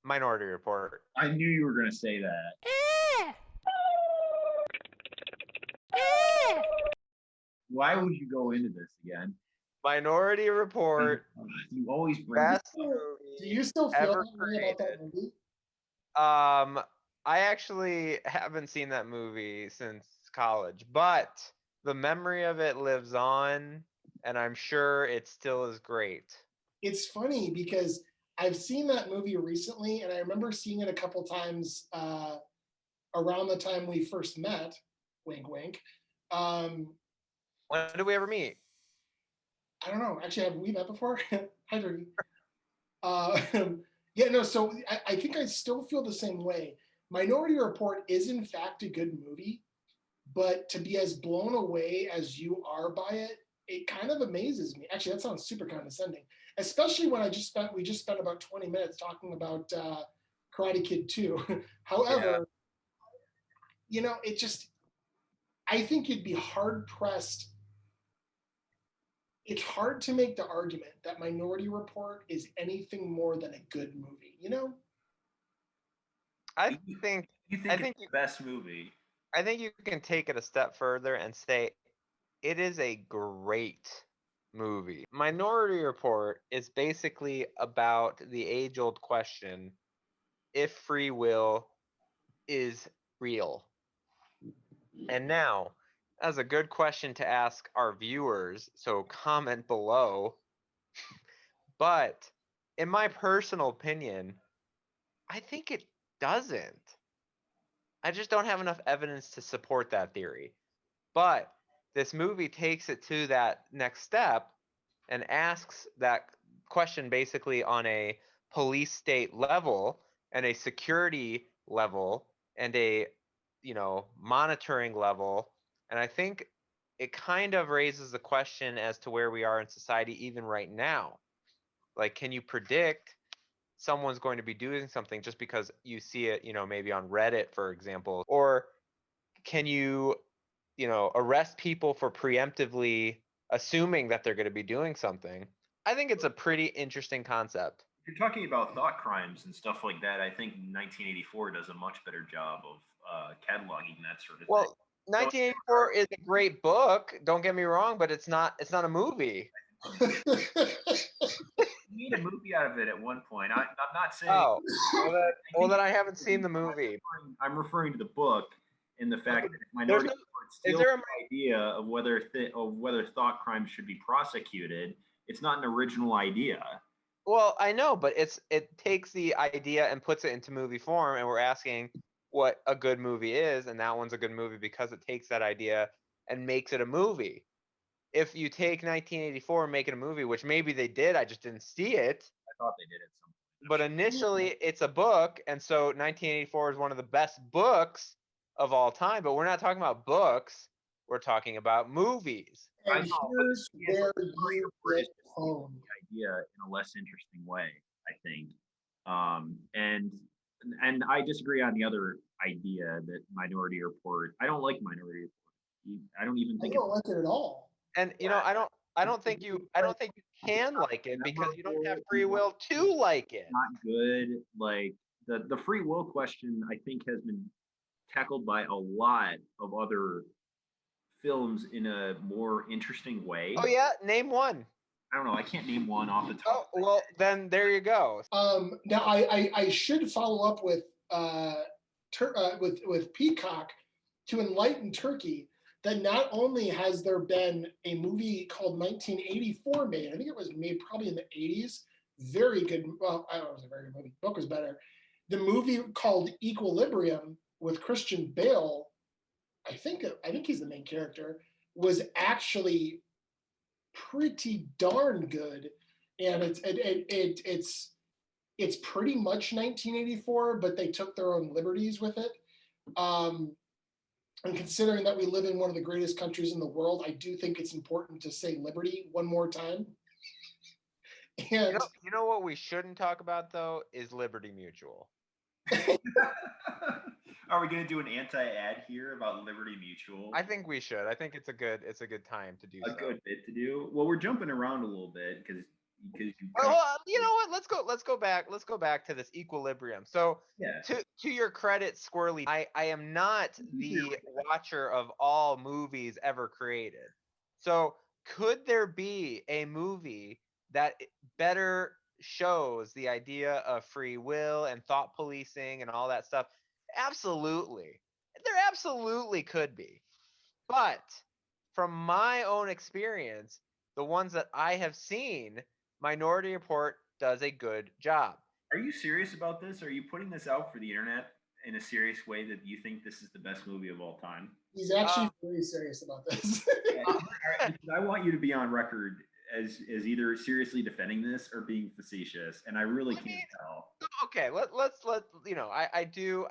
Minority Report. I knew you were going to say that. Why would you go into this again? Minority Report. You always bring Best this up. movie Do you still feel ever that way about that created. movie? I actually haven't seen that movie since college, but the memory of it lives on, and I'm sure it still is great. It's funny because I've seen that movie recently, and I remember seeing it a couple times around the time we first met. Wink, wink. When did we ever meet? I don't know. Actually, have we met before? Hi, Turkey. Yeah, no. So I think I still feel the same way. Minority Report is in fact a good movie, but to be as blown away as you are by it, it kind of amazes me. Actually, that sounds super condescending, especially when we just spent about 20 minutes talking about Karate Kid 2. However, it just, I think you'd be hard pressed. It's hard to make the argument that Minority Report is anything more than a good movie. I think it's the best movie. I think you can take it a step further and say it is a great movie. Minority Report is basically about the age-old question if free will is real. And now, as a good question to ask our viewers, so comment below. But in my personal opinion, I think it doesn't. I just don't have enough evidence to support that theory. But this movie takes it to that next step and asks that question basically on a police state level and a security level and a monitoring level. And I think it kind of raises the question as to where we are in society even right now. Like, can you predict someone's going to be doing something just because you see it, maybe on Reddit, for example? Or can you, arrest people for preemptively assuming that they're going to be doing something? I think it's a pretty interesting concept. If you're talking about thought crimes and stuff like that, I think 1984 does a much better job of cataloging that sort of Well, thing. 1984 is a great book. Don't get me wrong, but it's not a movie. You made a movie out of it at one point. I'm not saying. Oh, well, then I haven't seen the movie. I'm referring to the book and the fact that Minority Report steals the idea of whether thought crimes should be prosecuted. It's not an original idea. Well, I know, but it takes the idea and puts it into movie form, and we're asking what a good movie is, and that one's a good movie because it takes that idea and makes it a movie. If you take 1984 and make it a movie, which maybe they did, I just didn't see it. I thought they did at some point. But initially, it's a book, and so 1984 is one of the best books of all time. But we're not talking about books; we're talking about movies. And here's where you get home. The idea in a less interesting way, I think. And I disagree on the other idea that Minority Report. I don't like Minority Report. I don't even think I don't like it at all. And I don't think you can like it because you don't have free will to like it. Not good. Like the free will question, I think, has been tackled by a lot of other films in a more interesting way. Oh yeah, name one. I don't know. I can't name one off the top. Oh well, then there you go. Now I should follow up with Peacock to enlighten Turkey that not only has there been a movie called 1984 made, I think it was made probably in the 80s. Very good. Well, I don't know if it was a very good movie. The book was better. The movie called Equilibrium with Christian Bale, I think he's the main character, was actually pretty darn good, and it's pretty much 1984, but they took their own liberties with it. And considering that we live in one of the greatest countries in the world, I do think it's important to say liberty one more time. And you know what we shouldn't talk about though is Liberty Mutual. Are we going to do an anti-ad here about Liberty Mutual? I think we should. I think it's a good time to do a good bit to do. Well, we're jumping around a little bit because because you Well, you know what? Let's go back. Let's go back to this equilibrium. So yeah. to your credit, Squirrely, I am not the watcher of all movies ever created. So could there be a movie that better shows the idea of free will and thought policing and all that stuff? Absolutely. There absolutely could be. But from my own experience, the ones that I have seen, Minority Report does a good job. Are you serious about this? Are you putting this out for the internet in a serious way that you think this is the best movie of all time? He's actually very serious about this. Because I want you to be on record as either seriously defending this or being facetious, and I really can't tell. Okay, let's you know, I do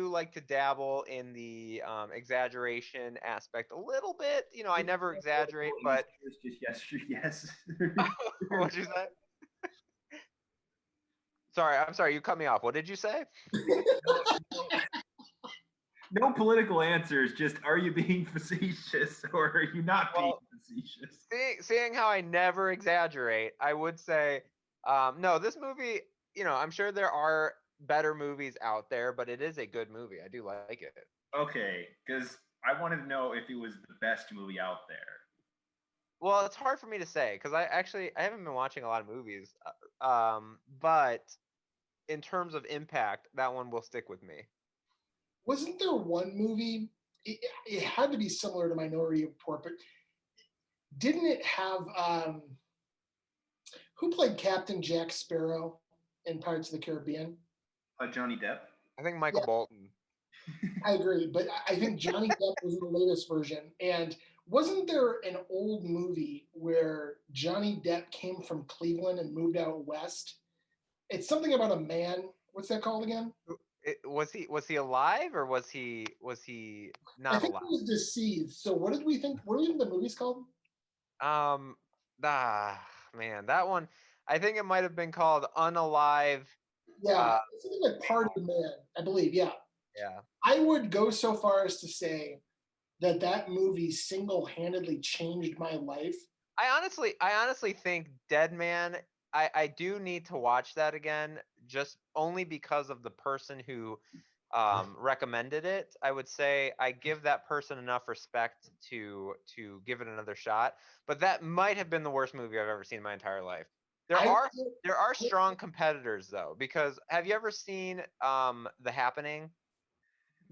like to dabble in the exaggeration aspect a little bit. You know, I never exaggerate, but just yes. what'd you say? Sorry, I'm sorry, you cut me off. What did you say? No political answers, just are you being facetious or are you not being facetious? Seeing how I never exaggerate, I would say, no, this movie, you know, I'm sure there are better movies out there, but it is a good movie. I do like it. Okay, because I wanted to know if it was the best movie out there. Well, it's hard for me to say because I haven't been watching a lot of movies, but in terms of impact, that one will stick with me. Wasn't there one movie? It had to be similar to Minority Report, but didn't it have who played Captain Jack Sparrow in Pirates of the Caribbean? Johnny Depp. I think Michael Bolton. I agree, but I think Johnny Depp was in the latest version. And wasn't there an old movie where Johnny Depp came from Cleveland and moved out west? It's something about a man. What's that called again? Was he alive or was he not I think alive? he was deceased. So what did we think? What do we think the movie's called? Man, that one. I think it might have been called Unalive. Yeah, it's something like Part of the Man, I believe. Yeah. Yeah. I would go so far as to say that movie single-handedly changed my life. I honestly think Dead Man. I do need to watch that again, just only because of the person who recommended it. I would say I give that person enough respect to give it another shot. But that might have been the worst movie I've ever seen in my entire life. There are strong competitors though, because have you ever seen The Happening?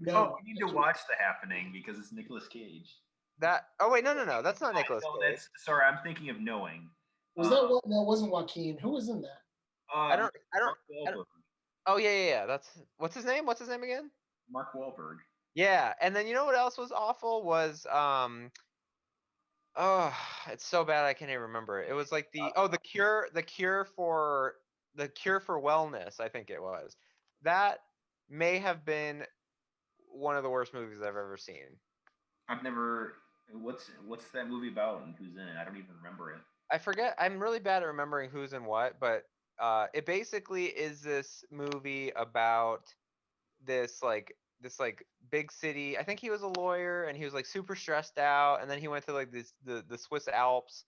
No, you need to watch The Happening because it's Nicolas Cage. Wait, no, that's not Nicolas Cage. Sorry, I'm thinking of Knowing. Was that what? No, it wasn't Joaquin. Who was in that? I don't. Oh yeah. That's what's his name? What's his name again? Mark Wahlberg. Yeah, and then you know what else was awful was oh, it's so bad I can't even remember it. It was like the cure for wellness, I think it was. That may have been one of the worst movies I've ever seen. I've never. What's that movie about and who's in it? I don't even remember it. I forget. I'm really bad at remembering who's in what, but it basically is this movie about this big city. I think he was a lawyer and he was like super stressed out, and then he went to like the Swiss Alps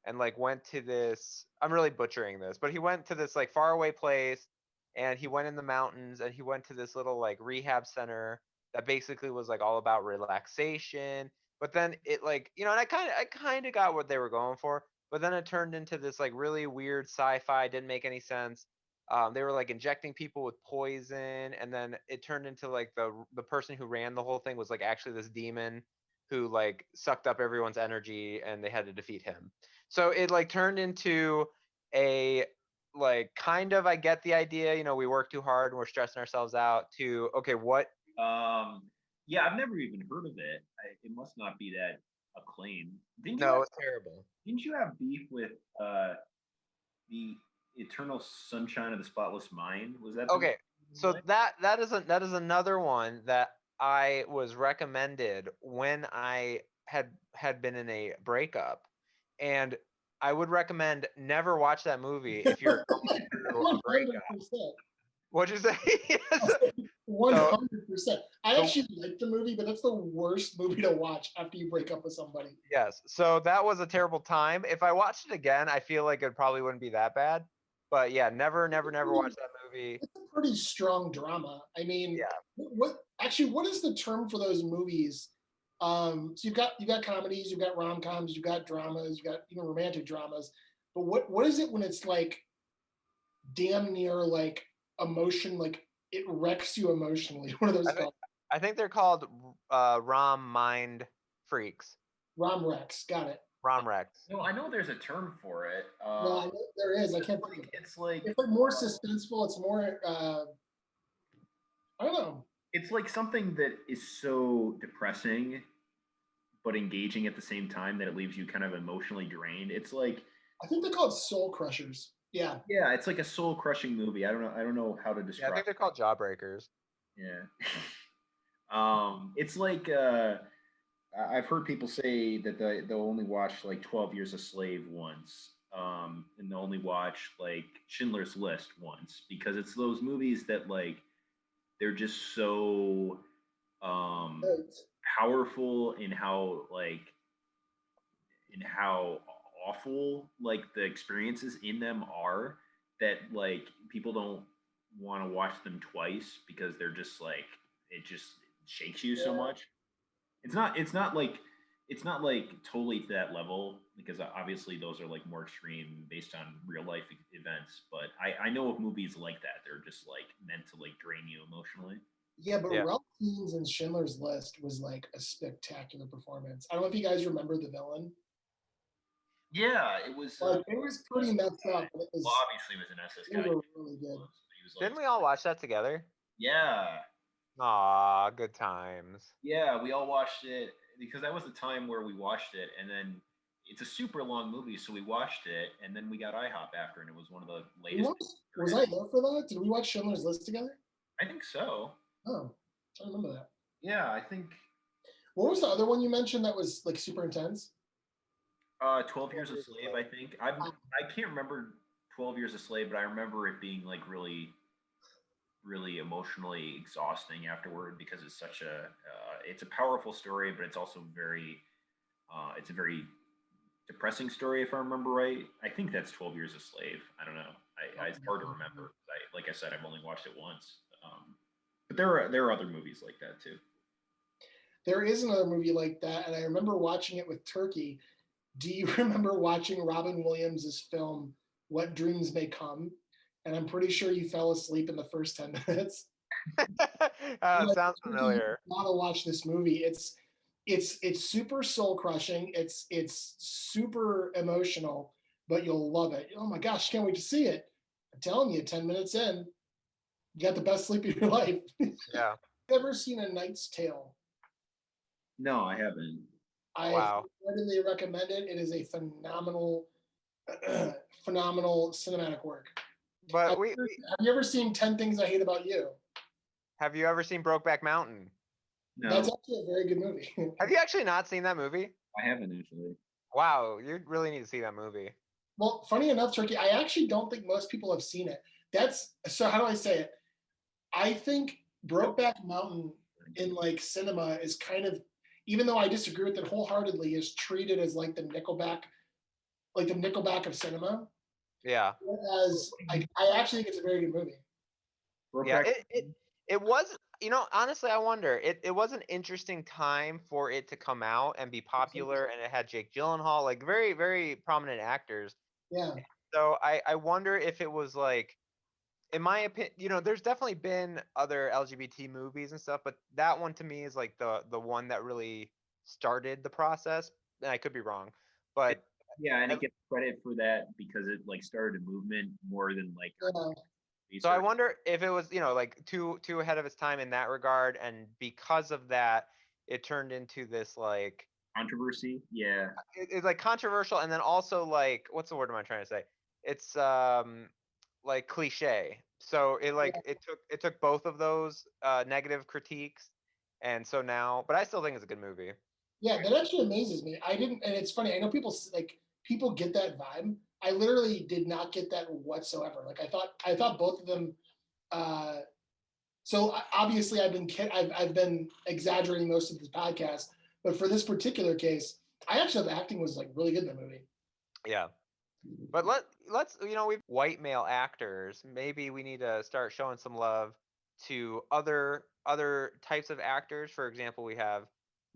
and like went to this. I'm really butchering this, but he went to this like faraway place, and he went in the mountains and he went to this little like rehab center that basically was like all about relaxation. But then it like, you know, and I kind of got what they were going for, but then it turned into this like really weird sci-fi, didn't make any sense. They were like injecting people with poison, and then it turned into like the person who ran the whole thing was like actually this demon who like sucked up everyone's energy, and they had to defeat him. So it like turned into a like kind of, I get the idea, you know, we work too hard and we're stressing ourselves out, to okay, what yeah, I've never even heard of it. It must not be that acclaimed. No, it's terrible. Didn't you have beef with the Eternal Sunshine of the Spotless Mind? Was that okay? So that is another one that I was recommended when I had been in a breakup, and I would recommend never watch that movie if you're going through a breakup. What'd you say? Yes. 100%. I So, actually like the movie, but that's the worst movie to watch after you break up with somebody. yes. So that was a terrible time. If I watched it again, I feel like it probably wouldn't be that bad. But yeah, never watch that movie. It's a pretty strong drama. I mean, Yeah. what is the term for those movies? So you've got comedies, you've got rom-coms, you've got dramas, you've got even romantic dramas. But what is it when it's like damn near like emotion, like it wrecks you emotionally? What are those I think called? I think they're called ROM mind freaks. Rom Rex. Got it. ROM Rex. No, I know there's a term for it. No, I know there is. I can't think of it. It's like It's like more suspenseful. It's more. I don't know. it's like something that is so depressing but engaging at the same time that it leaves you kind of emotionally drained. It's like I think they're called soul crushers. Yeah. yeah, it's like a soul crushing movie. I don't know how to Yeah, I describe think they're called Jawbreakers. Yeah. It's like I've heard people say that they'll only watch like 12 Years a Slave once, and they'll only watch like Schindler's List once because it's those movies that like they're just so um, Right. powerful in how awful like the experiences in them are that like people don't want to watch them twice because they're just like it just shakes you so Yeah. much. It's not like totally to that level because obviously those are like more extreme based on real life events. But I know of movies like that. They're just like meant to like drain you emotionally. Yeah, but Yeah. Ralph Fiennes in Schindler's List was like a spectacular performance. I don't know if you guys remember the villain. Yeah, it was. Like it was pretty messed up, but Well, obviously, it was an SS it guy. was really good. He was like, Didn't we all watch that together? yeah, Aw, good times. yeah. We all watched it because that was the time where we watched it, and then it's a super long movie, so we watched it, and then we got IHOP after, and it was one of the latest. Was I there for that? Did we watch Schindler's List together? I think so. Oh, I don't remember that. Yeah, I think What was the other one you mentioned that was like super intense? 12 Years a Slave. I think I can't remember 12 Years a Slave, but I remember it being like really, really emotionally exhausting afterward because it's such a it's a powerful story, but it's also it's a very depressing story if I remember right. I think that's 12 Years a Slave. I don't know. It's hard to remember. Like I said, I've only watched it once. But there are other movies like that too. There is another movie like that, and I remember watching it with Turkey. Do you remember watching Robin Williams' film What Dreams May Come? And I'm pretty sure you fell asleep in the first 10 minutes. Sounds familiar. You gotta watch this movie. It's super soul crushing. It's super emotional, but you'll love it. Oh my gosh, can't wait to see it. I'm telling you, 10 minutes in, you got the best sleep of your life. Yeah. Ever seen A Knight's Tale? No, I haven't. I Wow. readily recommend it. It is a phenomenal, phenomenal cinematic work. But Have you ever seen 10 Things I Hate About You? have you ever seen Brokeback Mountain? No, That's actually a very good movie. Have you actually not seen that movie? I haven't actually. Wow, you really need to see that movie. Well, funny enough, Turkey, I actually don't think most people have seen it. So how do I say it? I think Brokeback Mountain in like cinema is kind of, even though I disagree with it wholeheartedly, is treated as like the Nickelback of cinema. Yeah. Whereas I actually think it's a very good movie. Yeah, it was, honestly, I wonder. It was an interesting time for it to come out and be popular, and it had Jake Gyllenhaal, like very, very prominent actors. Yeah. So I wonder if it was like, in my opinion, there's definitely been other LGBT movies and stuff, but that one to me is like the one that really started the process. And I could be wrong, but Yeah, and it gets credit for that because it like started a movement more than like Yeah. so I wonder if it was, like too ahead of its time in that regard, and because of that, it turned into this like controversy. Yeah, it's like controversial, and then also like what's the word am I trying to say? It's like cliche. So it took both of those negative critiques, and so now, but I still think it's a good movie. Yeah, that actually amazes me. I didn't, and it's funny. I know people get that vibe. I literally did not get that whatsoever. Like I thought both of them So obviously I've been exaggerating most of this podcast, but for this particular case, I actually thought the acting was like really good in the movie. Yeah. But let's we've white male actors. Maybe we need to start showing some love to other types of actors. For example, we have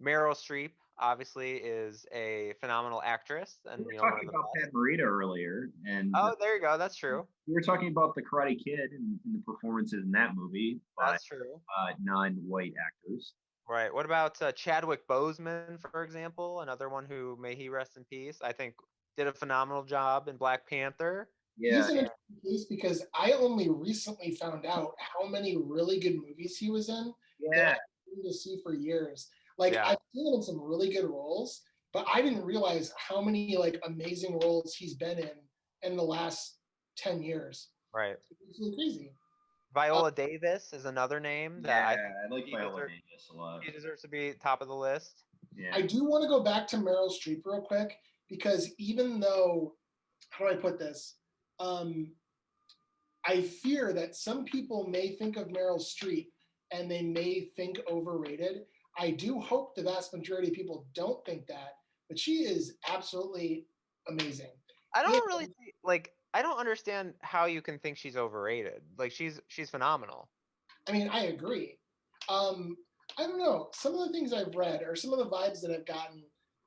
Meryl Streep. Obviously, is a phenomenal actress, and We were one of talking the about best. Pat Morita earlier, and Oh, there you go. That's true. we were talking about the Karate Kid and the performances in that movie by That's true. non-white actors. Right. What about Chadwick Boseman, for example? Another one who, may he rest in peace, I think did a phenomenal job in Black Panther. Yeah, He's an interesting case because I only recently found out how many really good movies he was in that yeah. I've been to see for years. Like Yeah. I've seen him in some really good roles, but I didn't realize how many like amazing roles he's been in the last 10 years. Right. It's really crazy. Viola Davis is another name that I think I like she Viola deserves, Davis a lot. she deserves to be top of the list. Yeah, I do want to go back to Meryl Streep real quick because even though, how do I put this? I fear that some people may think of Meryl Streep and they may think overrated. I do hope the vast majority of people don't think that, but she is absolutely amazing. I And, don't really I don't understand how you can think she's overrated. Like she's phenomenal. I mean, I agree. Um, I don't know. Some of the things I've read or some of the vibes that I've gotten,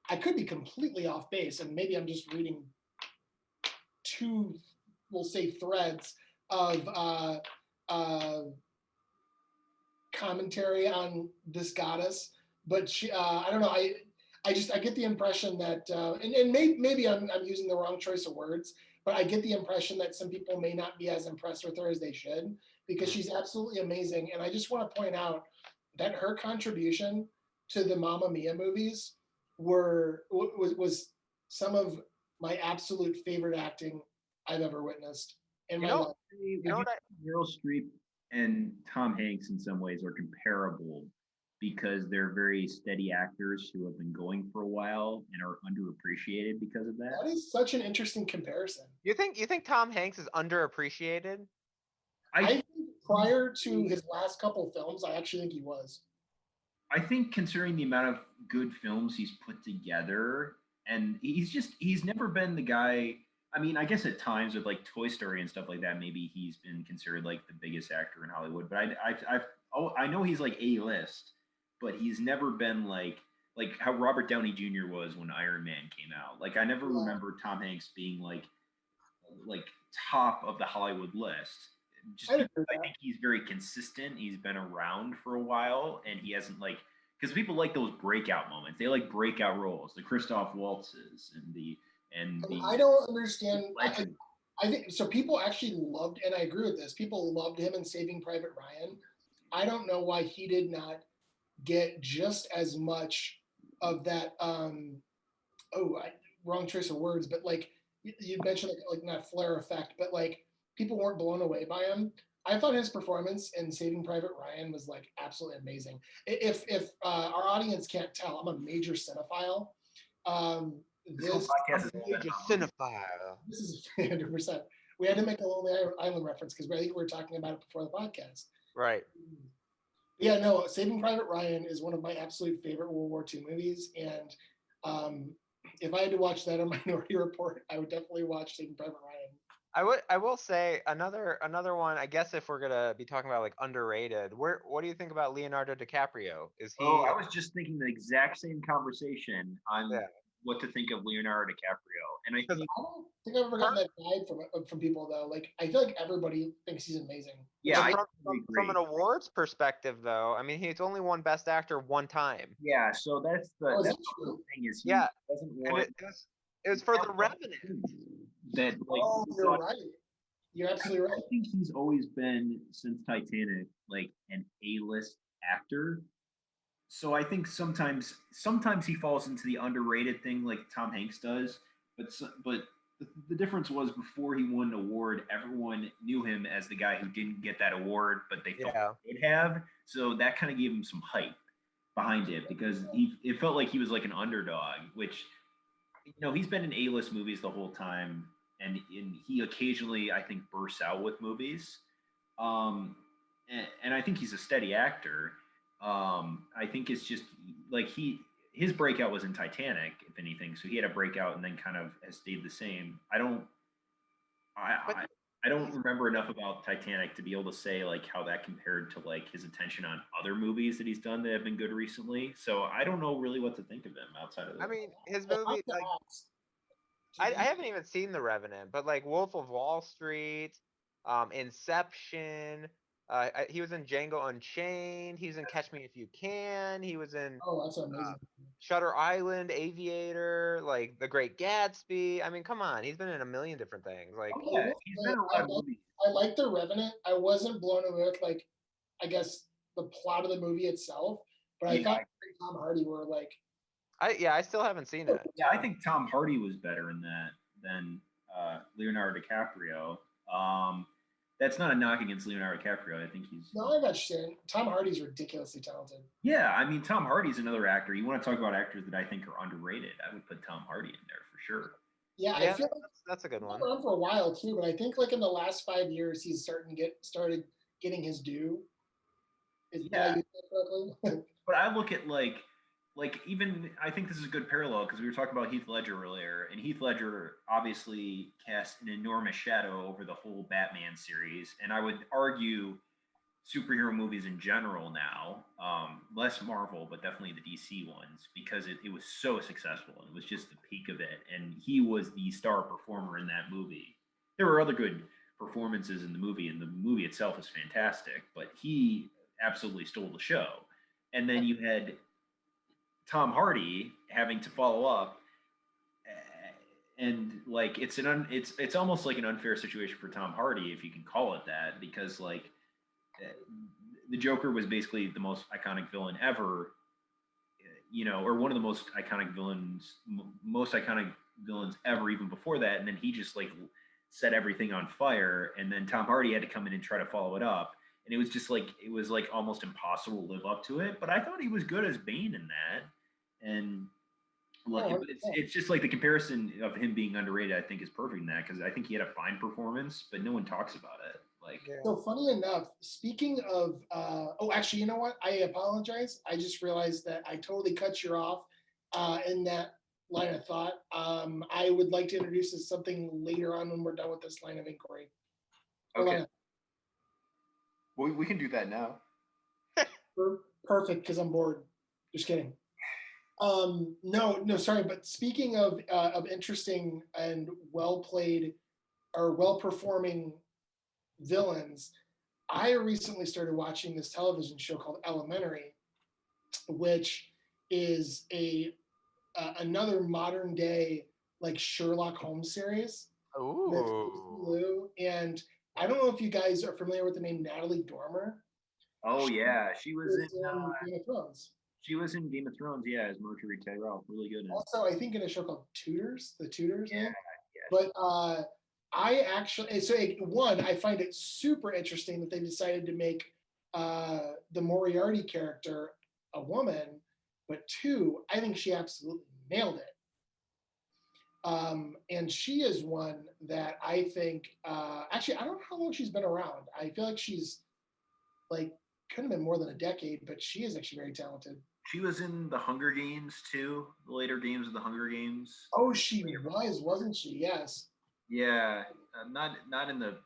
I could be completely off base, and maybe I'm just reading two, we'll say, threads of commentary on this goddess, but she, I don't know. I get the impression that, and maybe I'm using the wrong choice of words, but I get the impression that some people may not be as impressed with her as they should because she's absolutely amazing. And I just want to point out that her contribution to the Mamma Mia movies was some of my absolute favorite acting I've ever witnessed in my life. You know what Meryl Streep and Tom Hanks in some ways are comparable because they're very steady actors who have been going for a while and are underappreciated because of that. That is such an interesting comparison. you think Tom Hanks is underappreciated? I think prior to his last couple films, I actually think he was. I think considering the amount of good films he's put together, and he's never been the guy. I mean, I guess at times with like Toy Story and stuff like that, maybe he's been considered like the biggest actor in Hollywood. But I know he's like A-list, but he's never been like how Robert Downey Jr. was when Iron Man came out. Like I never remember Tom Hanks being like top of the Hollywood list. Just because I think he's very consistent. He's been around for a while, and he hasn't because people like those breakout moments. They like breakout roles, the Christoph Waltzes and the. I don't understand. I think so. People actually loved, and I agree with this. People loved him in Saving Private Ryan. I don't know why he did not get just as much of that. Wrong choice of words, but like you mentioned, like not flare effect, but like people weren't blown away by him. I thought his performance in Saving Private Ryan was like absolutely amazing. If our audience can't tell, I'm a major cinephile. This whole podcast is major cinephile. This is 100%. We had to make a Lonely Island reference because I think we were talking about it before the podcast. Right. Yeah, no, Saving Private Ryan is one of my absolute favorite World War II movies, and if I had to watch that on Minority Report, I would definitely watch Saving Private Ryan. I will say another one. I guess if we're gonna be talking about like underrated, what do you think about Leonardo DiCaprio? Is he? Oh, I was just thinking the exact same conversation on what to think of Leonardo DiCaprio, and I don't think I've ever gotten that vibe from people though. Like I feel like everybody thinks he's amazing. Yeah, from an awards perspective though, I mean he's only won Best Actor one time. Yeah, so that's the thing is he doesn't want. It was for The Revenant. That you're right. You're absolutely right. I think he's always been since Titanic like an A-list actor. So I think sometimes he falls into the underrated thing like Tom Hanks does, but the difference was before he won an award, everyone knew him as the guy who didn't get that award, but they thought he did have. So that kind of gave him some hype behind it because it felt like he was like an underdog, which he's been in A-list movies the whole time, and he occasionally I think bursts out with movies. And I think he's a steady actor. I think it's just like his breakout was in Titanic, if anything. So he had a breakout and then kind of has stayed the same. But I don't remember enough about Titanic to be able to say like how that compared to like his attention on other movies that he's done that have been good recently. So I don't know really what to think of him outside of I that. mean, his I have movie, to like, ask, I haven't even seen The Revenant, but like Wolf of Wall Street, Inception. He was in Django Unchained. He was in Catch Me If You Can. He was in oh, that's amazing. Shutter Island, Aviator, like The Great Gatsby. I mean, come on, he's been in a million different things. Like, Okay, Yeah, well, he's been in a lot of movies. I like The Revenant. I wasn't blown away with like, I guess the plot of the movie itself, but I Yeah. thought Tom Hardy were like, I still haven't seen it. Yeah, I think Tom Hardy was better in that than Leonardo DiCaprio. That's not a knock against Leonardo DiCaprio. I think he's no, I got you saying Tom Hardy's ridiculously talented. Yeah, I mean Tom Hardy's another actor. You want to talk about actors that I think are underrated? I would put Tom Hardy in there for sure. Yeah, I Yeah, feel like that's a good he's one. been around for a while too, but I think like in the last 5 years he's started getting his due. Did I Yeah. use that correctly? But I look at like even I think this is a good parallel because we were talking about Heath Ledger earlier, and Heath Ledger obviously cast an enormous shadow over the whole Batman series, and I would argue superhero movies in general now, less Marvel, but definitely the DC ones, because it was so successful and it was just the peak of it, and he was the star performer in that movie. There were other good performances in the movie, and the movie itself is fantastic, but he absolutely stole the show. And then you had Tom Hardy having to follow up, and like it's almost like an unfair situation for Tom Hardy if you can call it that, because like the Joker was basically the most iconic villain ever, or one of the most iconic villains ever, even before that. And then he just like set everything on fire, and then Tom Hardy had to come in and try to follow it up, and it was like almost impossible to live up to it. But I thought he was good as Bane in that, and like Oh, it's just like the comparison of him being underrated. I think is perfect in that because I think he had a fine performance, but no one talks about it. Like, Yeah. so funny enough, speaking of, oh, actually, you know what? I apologize. I just realized that I totally cut you off in that line of thought. I would like to introduce this something later on when we're done with this line of inquiry. Hold Okay. on. Well, we can do that now. Perfect, because I'm bored. Just kidding. No, sorry. But speaking of interesting and well played or well performing villains, I recently started watching this television show called Elementary, which is another modern day like Sherlock Holmes series. Ooh. And I don't know if you guys are familiar with the name Natalie Dormer. oh yeah, she was in Game of Thrones. she was in Game of Thrones. Yeah, as Marjorie Tyrell, really good. Also, I think in a show called Tudors, The Tudors. Yeah, But I actually, so one, I find it super interesting that they decided to make the Moriarty character a woman. But two, I think she absolutely nailed it. And she is one that I think, actually, I don't know how long she's been around. I feel like she's like, could have been more than a decade, but she is actually very talented. She was in the Hunger Games too, the later games of the Hunger Games. Oh, she wasn't she? Yes. Yeah, not in the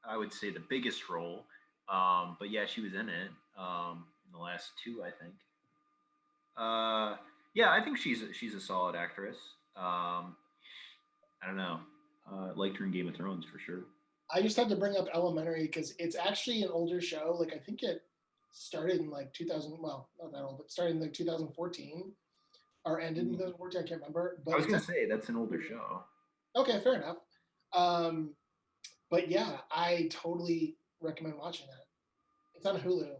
I would say the biggest role, but yeah, she was in it in the last two, I think. Yeah, I think she's a solid actress. I don't know, liked her in Game of Thrones for sure. I just had to bring up Elementary because it's actually an older show. Like I think it started in like 2000. Well, not that old, but started in like 2014 or ended in 2014. I can't remember. But I was gonna say that's an older show. Okay, fair enough. But yeah, I totally recommend watching that. It's on Hulu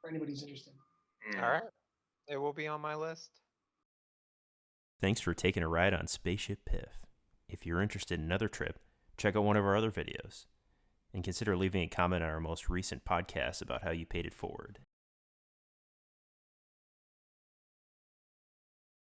for anybody who's interested. All right. It will be on my list. Thanks for taking a ride on Spaceship Piff. If you're interested in another trip, check out one of our other videos. And consider leaving a comment on our most recent podcast about how you paid it forward.